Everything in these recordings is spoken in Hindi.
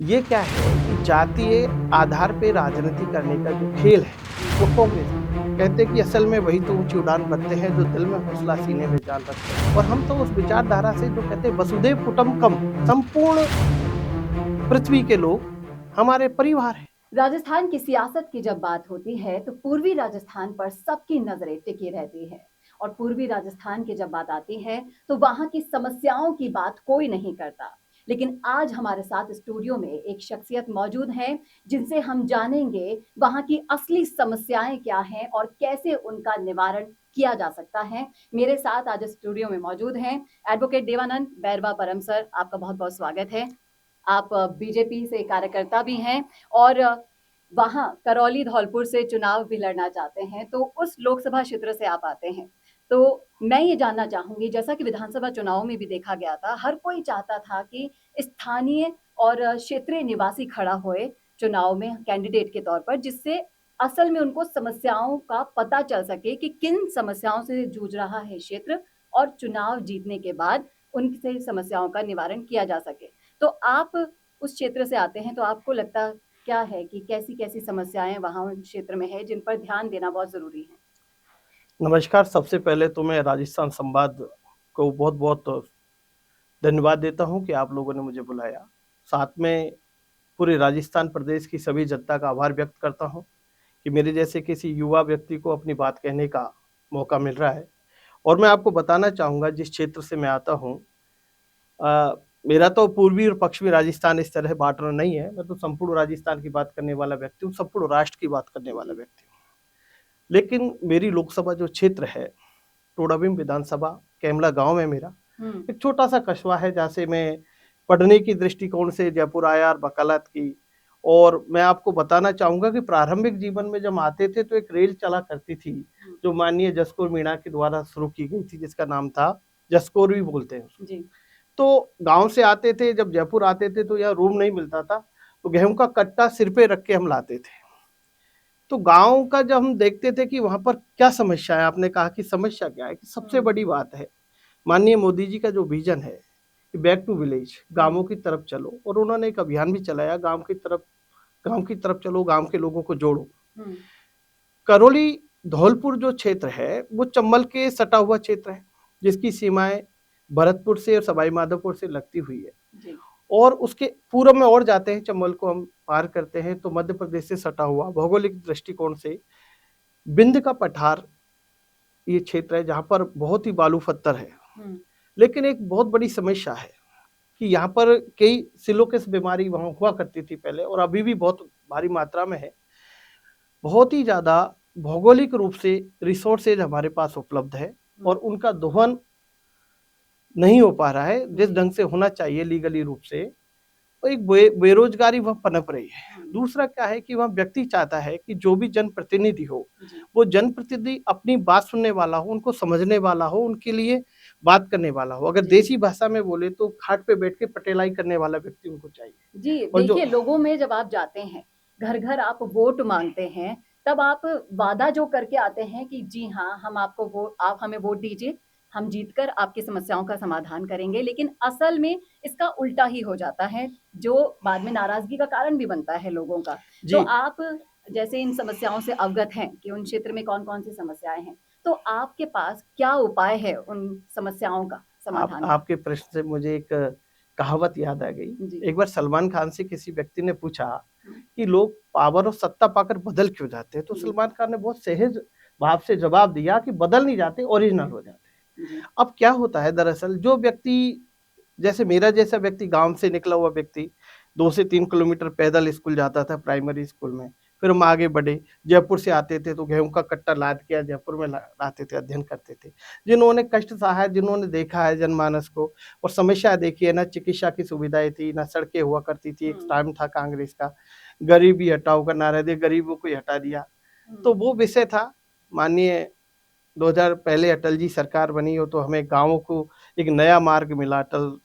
ये क्या है कि जातीय आधार पे राजनीति करने का जो खेल है, वो कांग्रेस कहते हैं कि असल में वही तो ऊँची उड़ान भरते हैं जो दिल में हौसला सीने में जान रखते हैं। और हम तो उस विचारधारा से जो कहते हैं वसुधैव कुटुंबकम, संपूर्ण पृथ्वी के लोग हमारे परिवार हैं। राजस्थान की सियासत की जब बात होती है तो पूर्वी राजस्थान पर सबकी नजरें टिकी रहती है। और पूर्वी राजस्थान की जब बात आती है तो वहां की समस्याओं की बात कोई नहीं करता। लेकिन आज हमारे साथ स्टूडियो में एक शख्सियत मौजूद है जिनसे हम जानेंगे वहां की असली समस्याएं क्या हैं और कैसे उनका निवारण किया जा सकता है। मेरे साथ आज स्टूडियो में मौजूद हैं एडवोकेट देवानंद बैरवा परम सर, आपका बहुत बहुत स्वागत है। आप बीजेपी से कार्यकर्ता भी हैं और वहाँ करौली धौलपुर से चुनाव भी लड़ना चाहते हैं, तो उस लोकसभा क्षेत्र से आप आते हैं। तो मैं ये जानना चाहूंगी, जैसा कि विधानसभा चुनाव में भी देखा गया था, हर कोई चाहता था कि स्थानीय और क्षेत्रीय निवासी खड़ा होए चुनाव में कैंडिडेट के तौर पर, जिससे असल में उनको समस्याओं का पता चल सके कि किन समस्याओं से जूझ रहा है क्षेत्र, और चुनाव जीतने के बाद उनसे समस्याओं का निवारण किया जा सके। तो आप उस क्षेत्र से आते हैं, तो आपको लगता क्या है कि कैसी-कैसी समस्याएँ वहाँ उन क्षेत्र में है जिन पर ध्यान देना बहुत ज़रूरी है? नमस्कार, सबसे पहले तो मैं राजस्थान संवाद को बहुत-बहुत धन्यवाद देता हूँ कि आप लोगों ने मुझे बुलाया। साथ में पूरे राजस्थान प्रदेश की सभी जनता का आभार व्यक्त करता हूँ कि मेरे जैसे किसी युवा व्यक्ति को अपनी बात कहने का मौका मिल रहा है। और मैं आपको बताना चाहूँगा जिस क्षेत्र से मैं आता हूँ, अ, मेरा तो पूर्वी और पश्चिमी राजस्थान इस तरह बाँटना नहीं है, मैं तो संपूर्ण राजस्थान की बात करने वाला व्यक्ति हूँ, संपूर्ण राष्ट्र की बात करने वाला जी। व्यक्ति हूँ। लेकिन मेरी लोकसभा जो क्षेत्र है, टोडाभीम विधानसभा, कैमला गाँव है मेरा। हुँ। एक छोटा-सा कस्बा है जहाँ से मैं पढ़ने की दृष्टिकोण से जयपुर आया और वकालत की। और मैं आपको बताना चाहूँगा कि प्रारंभिक जीवन में जब आते थे तो एक रेल चला करती थी, हुँ। जो माननीय जसकौर मीणा के द्वारा शुरू की गई थी, जिसका नाम था जसकौर भी बोलते हैं उसको। जी। तो गाँव से आते थे, जब जयपुर आते थे तो यहाँ रूम नहीं मिलता था, तो गेहूँ का कट्टा सिर पे रख के हम लाते थे। तो गाँव का जब हम देखते थे कि वहाँ पर क्या समस्या है, आपने कहा कि समस्या क्या है, कि सबसे हुँ। बड़ी बात है, माननीय मोदी जी का जो विज़न है कि बैक टू विलेज, हुँ। गाँवों की तरफ चलो, और उन्होंने एक अभियान भी चलाया, गाँव की तरफ चलो, गाँव के लोगों को जोड़ो। हुँ। करौली धौलपुर जो क्षेत्र है, वो चंबल के सटा हुआ क्षेत्र है, जिसकी सीमाएँ भरतपुर से और सवाई माधोपुर से लगती हुई है। जी। और उसके पूर्व में और जाते हैं, चंबल को हम पार करते हैं तो मध्य प्रदेश से सटा हुआ भौगोलिक दृष्टिकोण से विंध्य का पठार ये क्षेत्र है, जहाँ पर बहुत ही बालू पत्थर है। हुँ। लेकिन एक बहुत बड़ी समस्या है कि यहाँ पर कई सिलोकेस बीमारी वहाँ हुआ करती थी पहले, और अभी भी बहुत भारी मात्रा में है। बहुत ही ज़्यादा भौगोलिक रूप से रिसोर्सेज हमारे पास उपलब्ध है, हुँ। और उनका दोहन नहीं हो पा रहा है जिस जी। ढंग से होना चाहिए लीगली रूप से। तो एक बेरोजगारी वहाँ पनप रही है। हुँ। दूसरा क्या है कि वहाँ व्यक्ति चाहता है कि जो भी जनप्रतिनिधि हो, जी। वो जनप्रतिनिधि अपनी बात सुनने वाला हो, उनको समझने वाला हो, उनके लिए बात करने वाला हो। अगर जी। देसी भाषा में बोले तो खाट पे बैठ के पटेलाई करने वाला व्यक्ति उनको चाहिए। जी, और जो देखिए, लोगों में जब आप जाते हैं, घर-घर आप वोट माँगते हैं, तब आप वादा जो करके आते हैं कि जी हाँ, हम आपको आप हमें वोट दीजिए, हम जीतकर आपकी समस्याओं का समाधान करेंगे, लेकिन असल में इसका उल्टा ही हो जाता है, जो बाद में नाराज़गी का कारण भी बनता है लोगों का। तो जी, आप जैसे इन समस्याओं से अवगत हैं कि उन क्षेत्र में कौन-कौन सी समस्याएँ हैं, तो आपके पास क्या उपाय है उन समस्याओं का आप समाधान का? आपके प्रश्न से मुझे एक कहावत याद आ गई। जी। एक बार सलमान खान से किसी व्यक्ति ने पूछा हुँ। कि लोग पावर और सत्ता पाकर बदल क्यों जाते हैं? तो जी। सलमान खान ने बहुत सहज भाव से जवाब दिया कि बदल नहीं जाते, ओरिजिनल हो जाते हैं। जी। अब क्या होता है दरअसल, जो व्यक्ति जैसे मेरा जैसा व्यक्ति, गाँव से निकला हुआ व्यक्ति 2 से 3 किलोमीटर पैदल स्कूल जाता था प्राइमरी स्कूल में। फिर हम आगे बढ़े, जयपुर से आते थे तो गेहूँ का कट्टा लाद के जयपुर में लाते थे, अध्ययन करते थे। जिन्होंने कष्ट सहा है, जिन्होंने देखा है जनमानस को और समस्या देखी है, ना चिकित्सा की सुविधाएँ थी, ना सड़कें हुआ करती थी। एक हुँ। टाइम था कांग्रेस का, गरीबी हटाओ का नारा दिया, गरीबों को ही हटा दिया। हुँ। तो वो विषय था। माननीय 2000 पहले अटल जी सरकार बनी हो तो हमें गाँवों को एक नया मार्ग मिला, अटल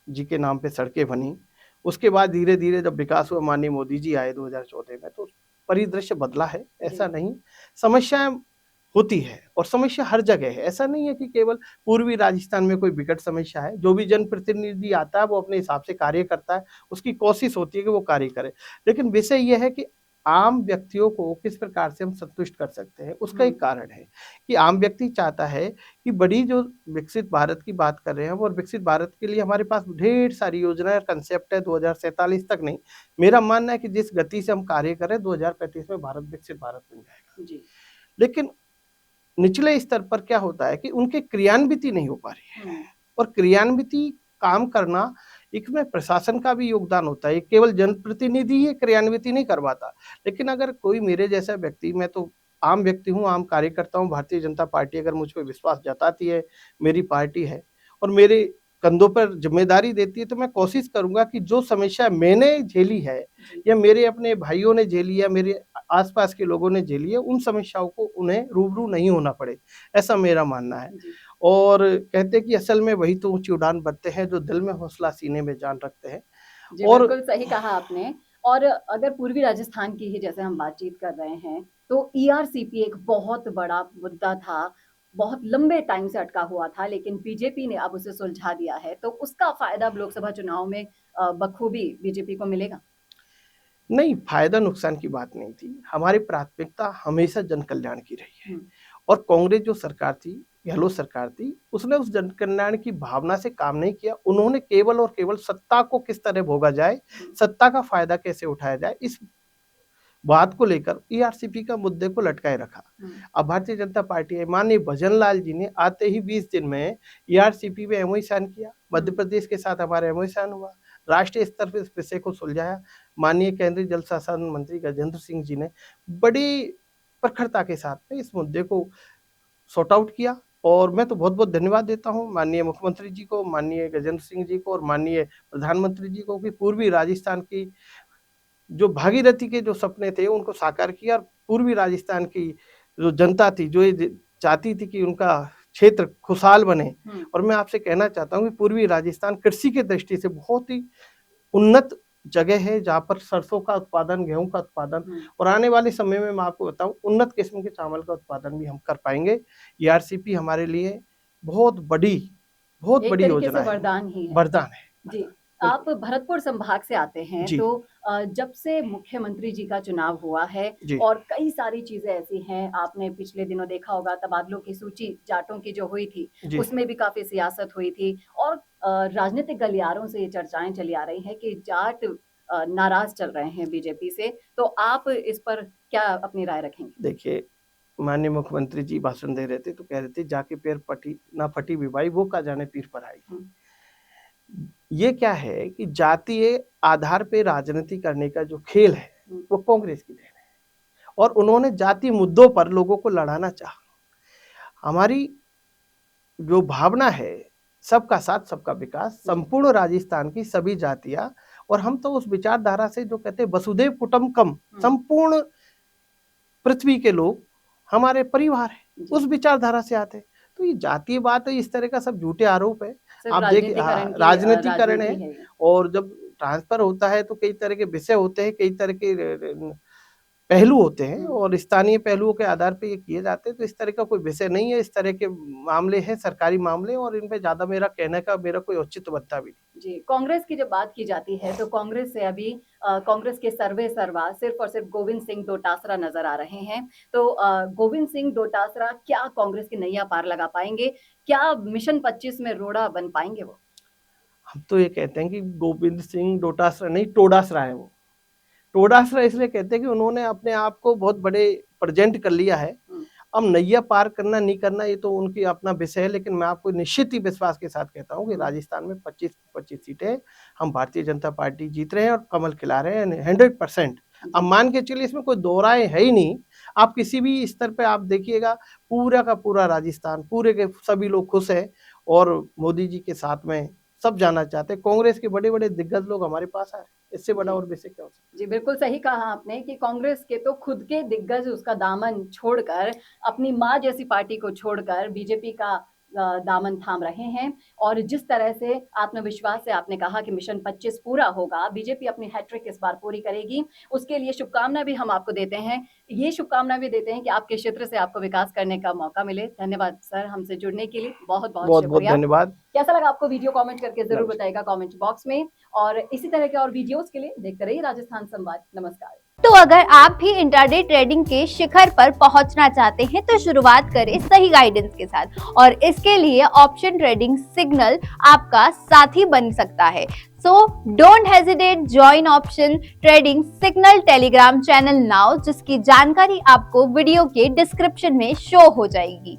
जी के नाम पे सड़कें बनी। उसके बाद धीरे-धीरे जब विकास हुआ, माननीय मोदी जी आए 2014 में, तो परिदृश्य बदला है, जी। ऐसा नहीं। समस्याएँ होती है और समस्या हर जगह है। ऐसा नहीं है कि केवल पूर्वी राजस्थान में कोई विकट समस्या है। जो भी जनप्रतिनिधि आता है वो अपने हिसाब से कार्य करता है, उसकी कोशिश होती है कि वो कार्य करे। लेकिन विषय ये है कि आम व्यक्तियों को किस प्रकार से हम संतुष्ट कर सकते हैं, उसका एक कारण है कि आम व्यक्ति चाहता है कि बड़ी जो विकसित भारत की बात कर रहे हैं वो, और विकसित भारत के लिए हमारे पास ढेर सारी योजनाएं और कंसेप्ट है। 2047 तक नहीं, मेरा मानना है कि जिस गति से हम कार्य करें 2035 में भारत विकसित भारत बन जाएगा। जी। लेकिन निचले स्तर पर क्या होता है कि उनके क्रियान्विति नहीं हो पा रही है, और क्रियान्विति काम करना इसमें प्रशासन का भी योगदान होता है। केवल जनप्रतिनिधि ही क्रियान्विति नहीं करवाता, लेकिन अगर कोई मेरे जैसा व्यक्ति, मैं तो आम व्यक्ति हूँ, आम कार्यकर्ता हूँ, भारतीय जनता पार्टी अगर मुझ पे विश्वास जताती है, मेरी पार्टी है और मेरे कंधों पर जिम्मेदारी देती है, तो मैं कोशिश करूंगा कि जो समस्या मैंने झेली है या मेरे अपने भाइयों ने झेली है, मेरे आसपास के लोगों ने झेली है, उन समस्याओं को उन्हें रूबरू नहीं होना पड़े, ऐसा मेरा मानना है। और कहते हैं कि असल में वही तो ऊंची उड़ान भरते हैं जो दिल में हौसला सीने में जान रखते हैं। जी, और बिल्कुल सही कहा आपने। और अगर पूर्वी राजस्थान की ही जैसे हम बातचीत कर रहे हैं, तो ईआरसीपी एक बहुत बड़ा मुद्दा था, बहुत लंबे टाइम से अटका हुआ था, लेकिन बीजेपी ने अब उसे सुलझा दिया है। तो उसका फ़ायदा अब लोकसभा चुनाव में बखूबी बीजेपी को मिलेगा? नहीं, फायदा नुकसान की बात नहीं थी, हमारी प्राथमिकता हमेशा जन कल्याण की रही है। और कांग्रेस जो सरकार थी, गहलोत सरकार थी, उसने उस जन कल्याण की भावना से काम नहीं किया। उन्होंने केवल और केवल सत्ता को किस तरह भोगा जाए, सत्ता का फायदा कैसे उठाया जाए, इस बात को लेकर ईआरसीपी का मुद्दे को लटकाए रखा। अब भारतीय जनता पार्टी, माननीय भजन लाल जी ने आते ही 20 दिन में ईआरसीपी में एमओयू साइन किया। मध्य प्रदेश के साथ हमारा एमओयू साइन हुआ, राष्ट्रीय स्तर पर इस विषय को सुलझाया। माननीय केंद्रीय जल संसाधन मंत्री गजेंद्र सिंह जी ने बड़ी प्रखरता के साथ में इस मुद्दे को सॉर्ट आउट किया। और मैं तो बहुत बहुत धन्यवाद देता हूँ माननीय मुख्यमंत्री जी को, माननीय गजेंद्र सिंह जी को और माननीय प्रधानमंत्री जी को कि पूर्वी राजस्थान की जो भागीरथी के जो सपने थे उनको साकार किया। और पूर्वी राजस्थान की जो जनता थी, जो ये चाहती थी कि उनका क्षेत्र खुशहाल बने। और मैं आपसे कहना चाहता हूँ कि पूर्वी राजस्थान कृषि की दृष्टि से बहुत ही उन्नत जगह है, जहाँ पर सरसों का उत्पादन, गेहूं का उत्पादन, और आने वाले समय में मैं आपको बताऊं उन्नत किस्म के चावल का उत्पादन भी हम कर पाएंगे। ईआरसीपी हमारे लिए बहुत बड़ी एक तरीके योजना से है, वरदान ही है। वरदान है। जी, आप भरतपुर संभाग से आते हैं, जी। तो जब से मुख्यमंत्री जी का चुनाव हुआ है जी। और कई सारी चीज़ें ऐसी हैं, आपने पिछले दिनों देखा होगा तबादलों की सूची जाटों की जो हुई थी, जी। उसमें भी काफ़ी सियासत हुई थी और राजनीतिक गलियारों से ये चर्चाएँ चली आ रही हैं कि जाट नाराज़ चल रहे हैं बीजेपी से, तो आप इस पर क्या अपनी राय रखेंगे? देखिए, माननीय मुख्यमंत्री जी भाषण दे रहे थे तो कह रहे थे, जाके पैर पटी ना फटी विवाई, वो का जाने पीर पर आई। ये क्या है कि जातीय आधार पे राजनीति करने का जो खेल है वो कांग्रेस की देन है, और उन्होंने जातीय मुद्दों पर लोगों को लड़ाना चाहा। हमारी जो भावना है, सबका साथ सबका विकास, संपूर्ण राजस्थान की सभी जातियां, और हम तो उस विचारधारा से जो कहते हैं वसुधैव कुटुंबकम, संपूर्ण पृथ्वी के लोग हमारे परिवार है, उस विचारधारा से आते हैं। तो ये जातीय बात है, इस तरह का सब झूठे आरोप है। आप देखिए, राजनीतिकरण है। और जब ट्रांसफर होता है तो कई तरह के विषय होते हैं, कई तरह के पहलू होते हैं, और स्थानीय पहलुओं के आधार पे ये किए जाते हैं। तो इस तरह का कोई विषय नहीं है, इस तरह के मामले हैं सरकारी मामले, और इन पे ज्यादा मेरा कहने का मेरा कोई औचित्य बनता भी नहीं। जी, कांग्रेस की जब बात की जाती है तो कांग्रेस से अभी कांग्रेस के सर्वे सर्वा सिर्फ और सिर्फ गोविंद सिंह डोटासरा नजर आ रहे हैं। तो गोविंद सिंह डोटासरा क्या कांग्रेस की नैया पार लगा पाएंगे? क्या मिशन 25 में रोड़ा बन पाएंगे वो? हम तो ये कहते हैं कि गोविंद सिंह डोटासरा नहीं, टोडासरा है वो। टोडासरा इसलिए कहते हैं कि उन्होंने अपने आप को बहुत बड़े प्रेजेंट कर लिया है। अब नैया पार करना नहीं करना ये तो उनकी अपना विषय है, लेकिन मैं आपको निश्चित ही विश्वास के साथ कहता हूं कि राजस्थान में 25 सीटें हम भारतीय जनता पार्टी जीत रहे हैं और कमल खिला रहे हैं 100%। अब मान के चलिए, इसमें कोई दो राय है ही नहीं। आप किसी भी स्तर पे आप देखिएगा, पूरा का पूरा राजस्थान, पूरे के सभी लोग खुश है, और मोदी जी के साथ में सब जाना चाहते हैं। कांग्रेस के बड़े बड़े दिग्गज लोग हमारे पास आ रहे हैं, इससे बड़ा और विषय क्या हो सकता है? जी, बिल्कुल सही कहा आपने कि कांग्रेस के तो खुद के दिग्गज उसका दामन छोड़कर, अपनी माँ जैसी पार्टी को छोड़कर बीजेपी का दामन थाम रहे हैं और जिस तरह से आत्मविश्वास से आपने कहा कि मिशन 25 पूरा होगा, बीजेपी अपनी हैट्रिक इस बार पूरी करेगी, उसके लिए शुभकामना भी हम आपको देते हैं। ये शुभकामना भी देते हैं कि आपके क्षेत्र से आपको विकास करने का मौका मिले। धन्यवाद सर हमसे जुड़ने के लिए, बहुत-बहुत बहुत-बहुत शुक्रिया। धन्यवाद। कैसा लगा आपको वीडियो कमेंट करके ज़रूर नमस्कार। बताइएगा कमेंट बॉक्स में और इसी तरह के और वीडियोज़ के लिए देखते रहिए राजस्थान संवाद। नमस्कार। तो अगर आप भी इंट्राडे ट्रेडिंग के शिखर पर पहुंचना चाहते हैं तो शुरुआत करें सही गाइडेंस के साथ और इसके लिए ऑप्शन ट्रेडिंग सिग्नल आपका साथी बन सकता है। So don't hesitate, join option trading signal Telegram channel now, जिसकी जानकारी आपको वीडियो के डिस्क्रिप्शन में शो हो जाएगी।